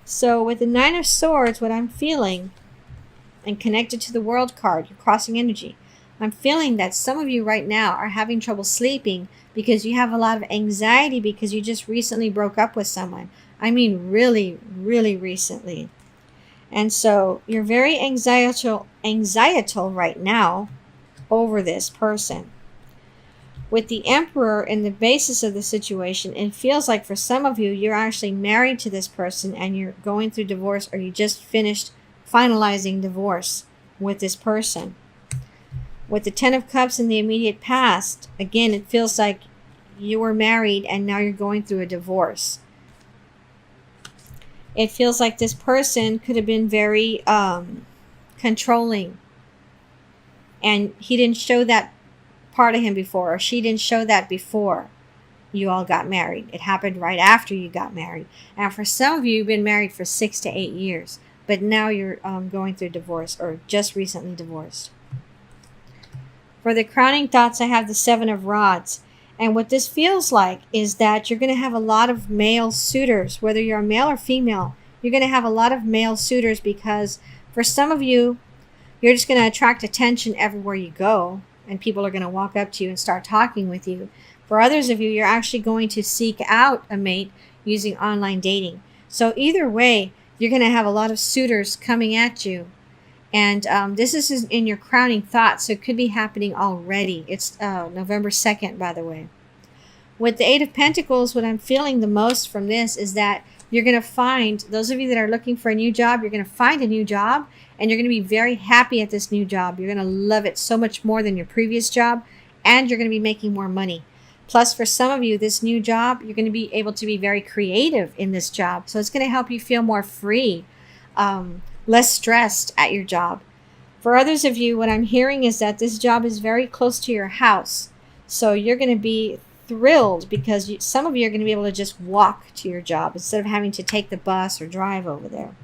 So with the Nine of Swords, what I'm feeling, and connected to the World card, your crossing energy, I'm feeling that some of you right now are having trouble sleeping because you have a lot of anxiety because you just recently broke up with someone. I mean, really, really recently. And so you're very anxietal right now over this person. With the Emperor in the basis of the situation, it feels like for some of you, you're actually married to this person and you're going through divorce, or you just finished finalizing divorce with this person. With the Ten of Cups in the immediate past, again, it feels like you were married and now you're going through a divorce. It feels like this person could have been very controlling, and he didn't show that part of him before, or she didn't show that before you all got married. It happened right after you got married. And for some of you, you've been married for 6 to 8 years, but now you're going through divorce, or just recently divorced. For the crowning thoughts, I have the Seven of Rods. And what this feels like is that you're going to have a lot of male suitors, whether you're a male or female. You're going to have a lot of male suitors because for some of you, you're just going to attract attention everywhere you go, and people are going to walk up to you and start talking with you. For others of you, you're actually going to seek out a mate using online dating. So either way, you're going to have a lot of suitors coming at you. And this is in your crowning thoughts, so it could be happening already. It's November 2nd, by the way. With the Eight of Pentacles, what I'm feeling the most from this is that you're going to find, those of you that are looking for a new job, you're going to find a new job, and you're going to be very happy at this new job. You're going to love it so much more than your previous job, and you're going to be making more money. Plus, for some of you, this new job, you're going to be able to be very creative in this job. So it's going to help you feel more free, less stressed at your job. For others of you, what I'm hearing is that this job is very close to your house. So you're going to be thrilled because some of you are going to be able to just walk to your job instead of having to take the bus or drive over there.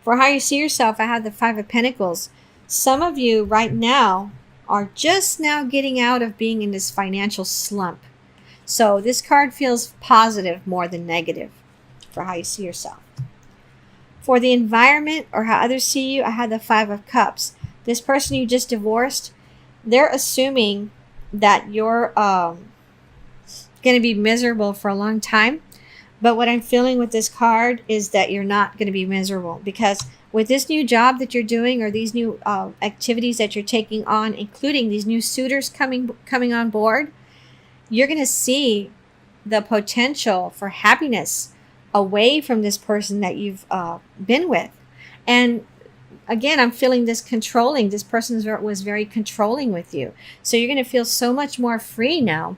For how you see yourself, I have the Five of Pentacles. Some of you right now are just now getting out of being in this financial slump. So this card feels positive more than negative for how you see yourself. For the environment or how others see you, I have the Five of Cups. This person you just divorced, they're assuming that you're going to be miserable for a long time. But what I'm feeling with this card is that you're not going to be miserable, because with this new job that you're doing, or these new activities that you're taking on, including these new suitors coming on board, you're going to see the potential for happiness away from this person that you've been with. And again, I'm feeling this controlling. This person was very controlling with you. So you're going to feel so much more free now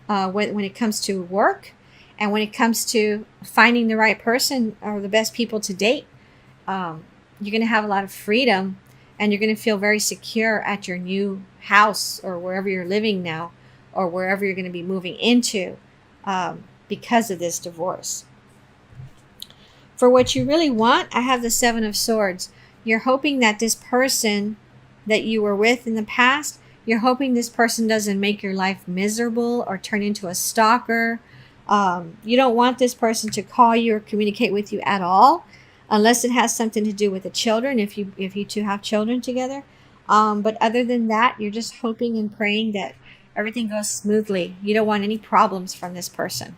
when it comes to work, and when it comes to finding the right person or the best people to date. You're going to have a lot of freedom, and you're going to feel very secure at your new house, or wherever you're living now, or wherever you're going to be moving into because of this divorce. For what you really want, I have the Seven of Swords. You're hoping that this person that you were with in the past, you're hoping this person doesn't make your life miserable or turn into a stalker. You don't want this person to call you or communicate with you at all, unless it has something to do with the children, if you two have children together. But other than that, you're just hoping and praying that everything goes smoothly. You don't want any problems from this person.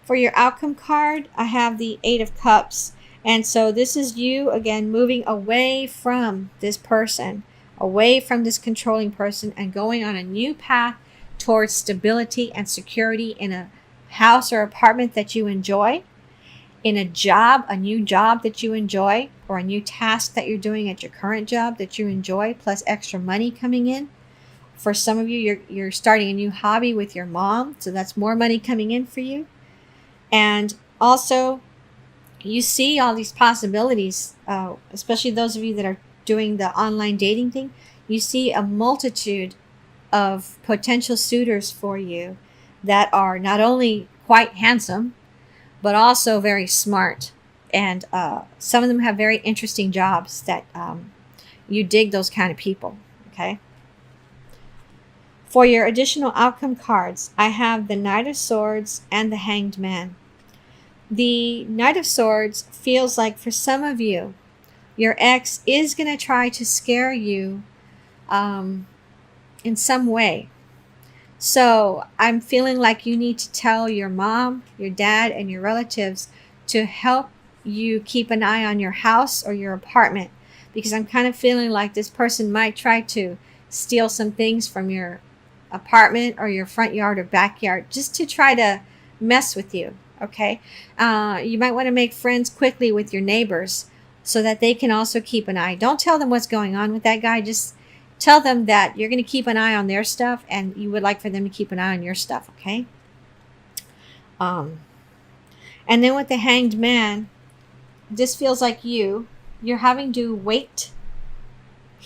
For your outcome card, I have the Eight of Cups. And so this is you, again, moving away from this person, away from this controlling person, and going on a new path towards stability and security in a house or apartment that you enjoy, in a job, a new job that you enjoy, or a new task that you're doing at your current job that you enjoy, plus extra money coming in. For some of you, you're starting a new hobby with your mom, so that's more money coming in for you. And also, you see all these possibilities, especially those of you that are doing the online dating thing. You see a multitude of potential suitors for you that are not only quite handsome, but also very smart. And some of them have very interesting jobs that you dig those kind of people, okay? For your additional outcome cards, I have the Knight of Swords and the Hanged Man. The Knight of Swords feels like for some of you, your ex is going to try to scare you in some way. So I'm feeling like you need to tell your mom, your dad, and your relatives to help you keep an eye on your house or your apartment, because I'm kind of feeling like this person might try to steal some things from your apartment or your front yard or backyard just to try to mess with you. Okay. You might want to make friends quickly with your neighbors so that they can also keep an eye. Don't tell them what's going on with that guy. Just tell them that you're going to keep an eye on their stuff and you would like for them to keep an eye on your stuff. Okay. And then with the Hanged Man, this feels like you're having to wait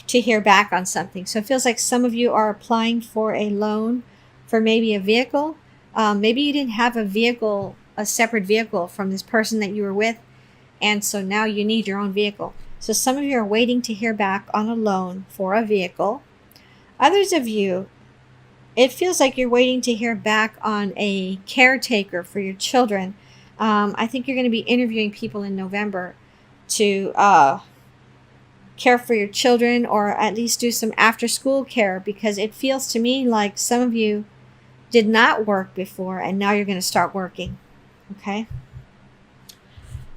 to hear back on something. So it feels like some of you are applying for a loan for maybe a vehicle. Maybe you didn't have a separate vehicle from this person that you were with, and so now you need your own vehicle. So some of you are waiting to hear back on a loan for a vehicle. Others of you, it feels like you're waiting to hear back on a caretaker for your children. I think you're going to be interviewing people in November to care for your children, or at least do some after school care, because it feels to me like some of you did not work before and now you're going to start working. Okay.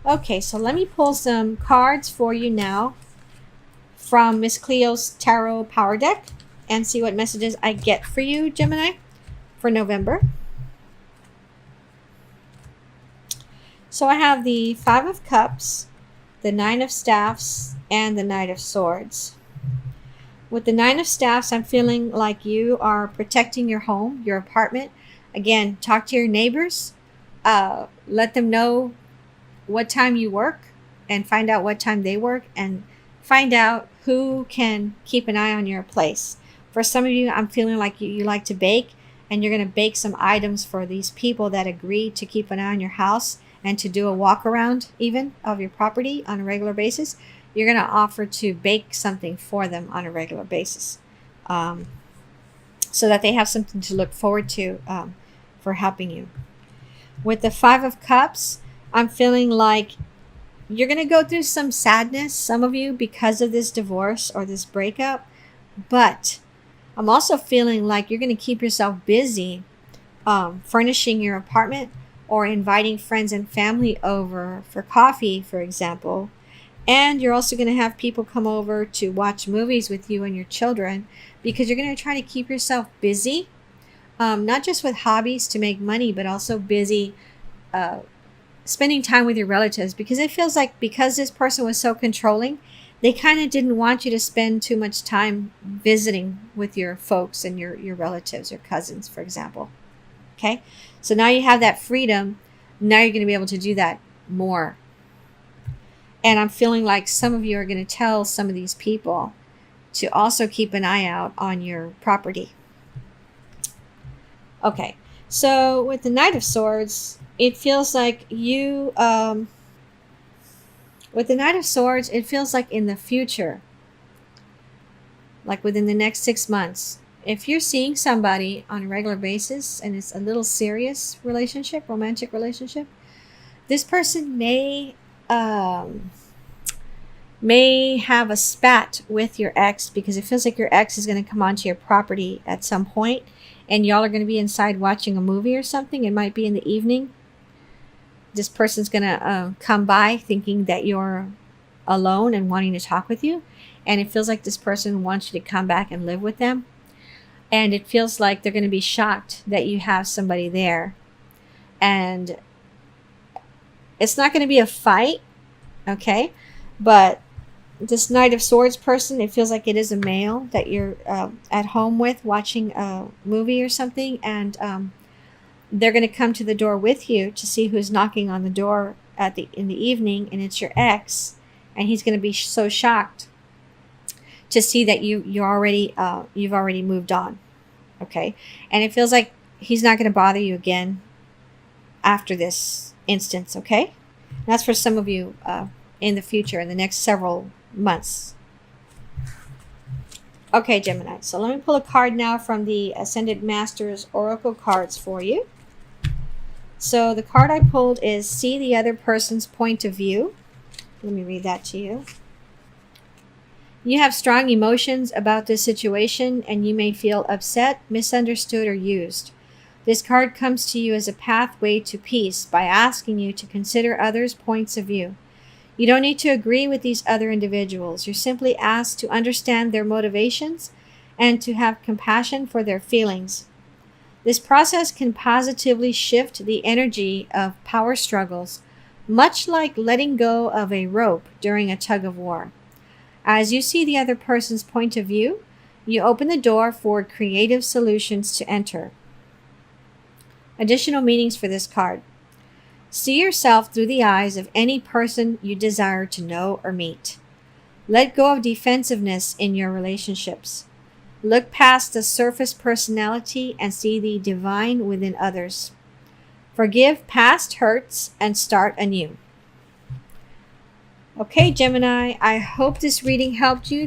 Okay, so let me pull some cards for you now from Miss Cleo's Tarot Power Deck and see what messages I get for you, Gemini, for November. So I have the Five of Cups, the Nine of Staffs, and the Knight of Swords. With the Nine of Staffs, I'm feeling like you are protecting your home, your apartment. Again, talk to your neighbors. Let them know what time you work and find out what time they work, and find out who can keep an eye on your place. For some of you, I'm feeling like you like to bake, and you're going to bake some items for these people that agree to keep an eye on your house and to do a walk around even of your property on a regular basis. You're going to offer to bake something for them on a regular basis, so that they have something to look forward to for helping you. With the Five of Cups, I'm feeling like you're going to go through some sadness, some of you, because of this divorce or this breakup. But I'm also feeling like you're going to keep yourself busy furnishing your apartment or inviting friends and family over for coffee, for example. And you're also going to have people come over to watch movies with you and your children, because you're going to try to keep yourself busy, not just with hobbies to make money, but also busy spending time with your relatives, because it feels like because this person was so controlling, they kind of didn't want you to spend too much time visiting with your folks and your relatives, your cousins, for example. Okay, so now you have that freedom. Now you're going to be able to do that more. And I'm feeling like some of you are going to tell some of these people to also keep an eye out on your property. Okay, so with the Knight of Swords, it feels like you, with the Knight of Swords, it feels like in the future, like within the next 6 months, if you're seeing somebody on a regular basis and it's a little serious relationship, romantic relationship, this person may have a spat with your ex, because it feels like your ex is going to come onto your property at some point and y'all are going to be inside watching a movie or something. It might be in the evening. This person's going to come by thinking that you're alone and wanting to talk with you. And it feels like this person wants you to come back and live with them. And it feels like they're going to be shocked that you have somebody there. And it's not going to be a fight, okay? But this Knight of Swords person, it feels like it is a male that you're at home with watching a movie or something. And they're going to come to the door with you to see who's knocking on the door in the evening, and it's your ex, and he's going to be so shocked to see that you've already moved on. Okay, and it feels like he's not going to bother you again after this instance. Okay, that's for some of you in the future, in the next several months. Okay, Gemini. So let me pull a card now from the Ascended Masters Oracle cards for you. So the card I pulled is see the other person's point of view. Let me read that to you. You have strong emotions about this situation and you may feel upset, misunderstood, or used. This card comes to you as a pathway to peace by asking you to consider others' points of view. You don't need to agree with these other individuals. You're simply asked to understand their motivations and to have compassion for their feelings. This process can positively shift the energy of power struggles, much like letting go of a rope during a tug of war. As you see the other person's point of view, you open the door for creative solutions to enter. Additional meanings for this card. See yourself through the eyes of any person you desire to know or meet. Let go of defensiveness in your relationships. Look past the surface personality and see the divine within others. Forgive past hurts and start anew. Okay, Gemini, I hope this reading helped you.